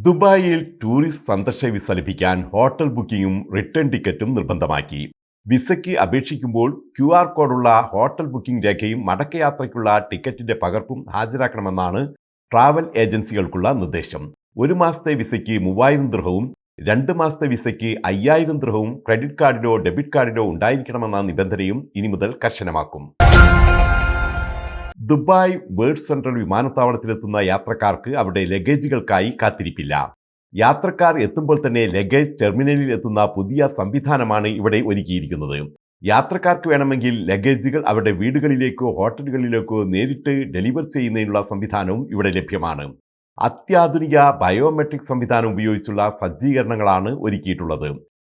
ദുബായിൽ ടൂറിസ്റ്റ് സന്ദർശക വിസ ലഭിക്കാൻ ഹോട്ടൽ ബുക്കിംഗും റിട്ടേൺ ടിക്കറ്റും നിർബന്ധമാക്കി. വിസയ്ക്ക് അപേക്ഷിക്കുമ്പോൾ QR കോഡുള്ള ഹോട്ടൽ ബുക്കിംഗ് രേഖയും മടക്കയാത്രയ്ക്കുള്ള ടിക്കറ്റിന്റെ പകർപ്പും ഹാജരാക്കണമെന്നാണ് ട്രാവൽ ഏജൻസികൾക്കുള്ള നിർദ്ദേശം. 1 മാസത്തെ വിസയ്ക്ക് 3000 ദിർഹവും 2 മാസത്തെ വിസയ്ക്ക് 5000 ദിർഹവും ക്രെഡിറ്റ് കാർഡിലോ ഡെബിറ്റ് കാർഡിലോ ഉണ്ടായിരിക്കണമെന്ന നിബന്ധനയും ഇനി മുതൽ കർശനമാക്കും. ദുബായ് വേൾഡ് സെൻട്രൽ വിമാനത്താവളത്തിലെത്തുന്ന യാത്രക്കാർക്ക് അവരുടെ ലഗേജുകൾക്കായി കാത്തിരിപ്പില്ല. യാത്രക്കാർ എത്തുമ്പോൾ തന്നെ ലഗേജ് ടെർമിനലിൽ എത്തുന്ന പുതിയ സംവിധാനമാണ് ഇവിടെ ഒരുക്കിയിരിക്കുന്നത്. യാത്രക്കാർക്ക് വേണമെങ്കിൽ ലഗേജുകൾ അവരുടെ വീടുകളിലേക്കോ ഹോട്ടലുകളിലേക്കോ നേരിട്ട് ഡെലിവർ ചെയ്യുന്നതിനുള്ള സംവിധാനവും ഇവിടെ ലഭ്യമാണ്. അത്യാധുനിക ബയോമെട്രിക് സംവിധാനം ഉപയോഗിച്ചുള്ള സജ്ജീകരണങ്ങളാണ് ഒരുക്കിയിട്ടുള്ളത്.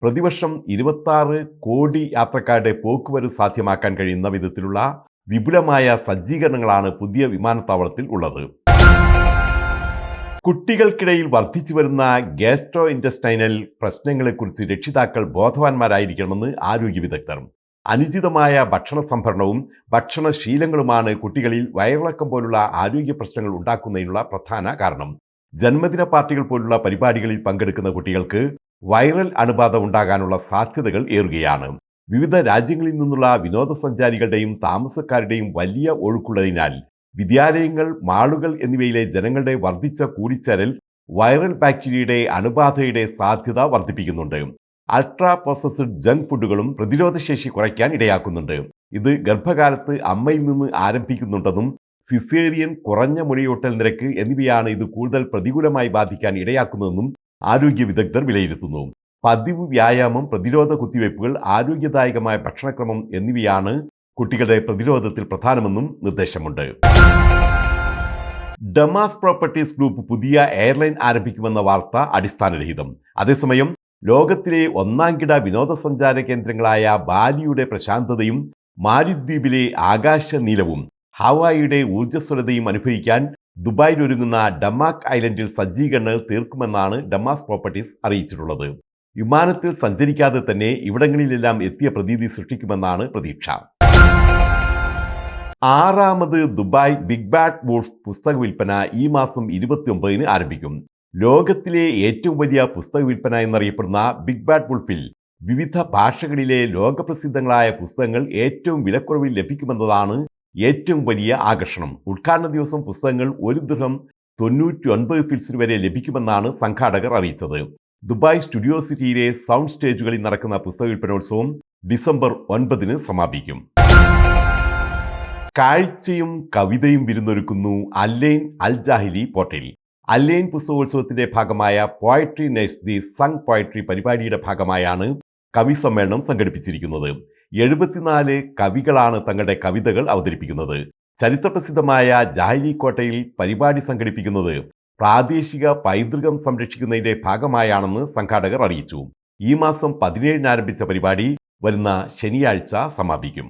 പ്രതിവർഷം 26 കോടി യാത്രക്കാരുടെ പോക്കുവരവ് സാധ്യമാക്കാൻ കഴിയുന്ന വിധത്തിലുള്ള വിപുലമായ സജ്ജീകരണങ്ങളാണ് പുതിയ വിമാനത്താവളത്തിൽ ഉള്ളത്. കുട്ടികൾക്കിടയിൽ വർദ്ധിച്ചു വരുന്ന ഗ്യാസ്ട്രോ ഇൻറ്റസ്റ്റൈനൽ പ്രശ്നങ്ങളെക്കുറിച്ച് രക്ഷിതാക്കൾ ബോധവാന്മാരായിരിക്കണമെന്ന് ആരോഗ്യ വിദഗ്ധർ. അനുചിതമായ ഭക്ഷണ സംഭരണവും ഭക്ഷണശീലങ്ങളുമാണ് കുട്ടികളിൽ വയറിളക്കം പോലുള്ള ആരോഗ്യ പ്രശ്നങ്ങൾ ഉണ്ടാക്കുന്നതിനുള്ള പ്രധാന കാരണം. ജന്മദിന പാർട്ടികൾ പോലുള്ള പരിപാടികളിൽ പങ്കെടുക്കുന്ന കുട്ടികൾക്ക് വൈറൽ അണുബാധ ഉണ്ടാകാനുള്ള സാധ്യതകൾ ഏറുകയാണ്. വിവിധ രാജ്യങ്ങളിൽ നിന്നുള്ള വിനോദസഞ്ചാരികളുടെയും താമസക്കാരുടെയും വലിയ ഒഴുക്കുള്ളതിനാൽ വിദ്യാലയങ്ങൾ, മാളുകൾ എന്നിവയിലെ ജനങ്ങളുടെ വർദ്ധിച്ച കൂടിച്ചേരൽ വൈറൽ ബാക്ടീരിയയുടെ അണുബാധയുടെ സാധ്യത വർദ്ധിപ്പിക്കുന്നുണ്ട്. അൾട്രാ പ്രോസസ്ഡ് ജങ്ക് ഫുഡുകളും പ്രതിരോധശേഷി കുറയ്ക്കാൻ ഇടയാക്കുന്നുണ്ട്. ഇത് ഗർഭകാലത്ത് അമ്മയിൽ നിന്ന് ആരംഭിക്കുന്നുണ്ടെന്നും സിസേറിയൻ, കുറഞ്ഞ മുലയൂട്ടൽ നിരക്ക് എന്നിവയാണ് ഇത് കൂടുതൽ പ്രതികൂലമായി ബാധിക്കാൻ ഇടയാക്കുന്നതെന്നും ആരോഗ്യ വിദഗ്ധർ വിലയിരുത്തുന്നു. പതിവ് വ്യായാമം, പ്രതിരോധ കുത്തിവയ്പ്പുകൾ, ആരോഗ്യദായകമായ ഭക്ഷണക്രമം എന്നിവയാണ് കുട്ടികളുടെ പ്രതിരോധത്തിൽ പ്രധാനമെന്നും നിർദ്ദേശമുണ്ട്. ഡമാസ് പ്രോപ്പർട്ടീസ് ഗ്രൂപ്പ് പുതിയ എയർലൈൻ ആരംഭിക്കുമെന്ന വാർത്ത അടിസ്ഥാനരഹിതം. അതേസമയം ലോകത്തിലെ ഒന്നാംകിട വിനോദസഞ്ചാര കേന്ദ്രങ്ങളായ ബാലിയുടെ പ്രശാന്തതയും മാലിദ്വീപിലെ ആകാശ നീലവും ഹവായിയുടെ ഊർജ്ജസ്വലതയും അനുഭവിക്കാൻ ദുബായിലൊരുങ്ങുന്ന ഡമാക് ഐലൻഡിൽ സജ്ജീകരണങ്ങൾ തീർക്കുമെന്നാണ് ഡമാസ് പ്രോപ്പർട്ടീസ് അറിയിച്ചിട്ടുള്ളത്. വിമാനത്തിൽ സഞ്ചരിക്കാതെ തന്നെ ഇവിടങ്ങളിലെല്ലാം എത്തിയ പ്രതീതി സൃഷ്ടിക്കുമെന്നാണ് പ്രതീക്ഷ. 6ാമത് ദുബായ് ബിഗ് ബാഡ് വൂൾഫ് പുസ്തക വിൽപ്പന ഈ മാസം 29-ന് ആരംഭിക്കും. ലോകത്തിലെ ഏറ്റവും വലിയ പുസ്തക വിൽപ്പന എന്നറിയപ്പെടുന്ന ബിഗ് ബാഡ് വൂൾഫിൽ വിവിധ ഭാഷകളിലെ ലോകപ്രസിദ്ധങ്ങളായ പുസ്തകങ്ങൾ ഏറ്റവും വിലക്കുറവിൽ ലഭിക്കുമെന്നതാണ് ഏറ്റവും വലിയ ആകർഷണം. ഉദ്ഘാടന ദിവസം പുസ്തകങ്ങൾ 1 ദിർഹം 99 ഫിൽസിന് വരെ ലഭിക്കുമെന്നാണ് സംഘാടകർ അറിയിച്ചത്. ദുബായ് സ്റ്റുഡിയോ സിറ്റിയിലെ സൗണ്ട് സ്റ്റേജുകളിൽ നടക്കുന്ന പുസ്തക വിൽപ്പനോത്സവം ഡിസംബർ 9-ന് സമാപിക്കും. കാഴ്ചയും കവിതയും വിരുന്നൊരുക്കുന്നു Al Ain Al Jahili portal. Al Ain പുസ്തകോത്സവത്തിന്റെ ഭാഗമായ poetry nights the sung poetry പരിപാടിയുടെ ഭാഗമായാണ് കവി സമ്മേളനം സംഘടിപ്പിച്ചിരിക്കുന്നത്. 74 കവികളാണ് തങ്ങളുടെ കവിതകൾ അവതരിപ്പിക്കുന്നത്. ചരിത്രപ്രസിദ്ധമായ ജാഹിലി കോട്ടയിൽ പരിപാടി സംഘടിപ്പിക്കുന്നത് പ്രാദേശിക പൈതൃകം സംരക്ഷിക്കുന്നതിന്റെ ഭാഗമായാണെന്ന് സംഘാടകർ അറിയിച്ചു. ഈ മാസം 17-ന് ആരംഭിച്ച പരിപാടി വരുന്ന ശനിയാഴ്ച സമാപിക്കും.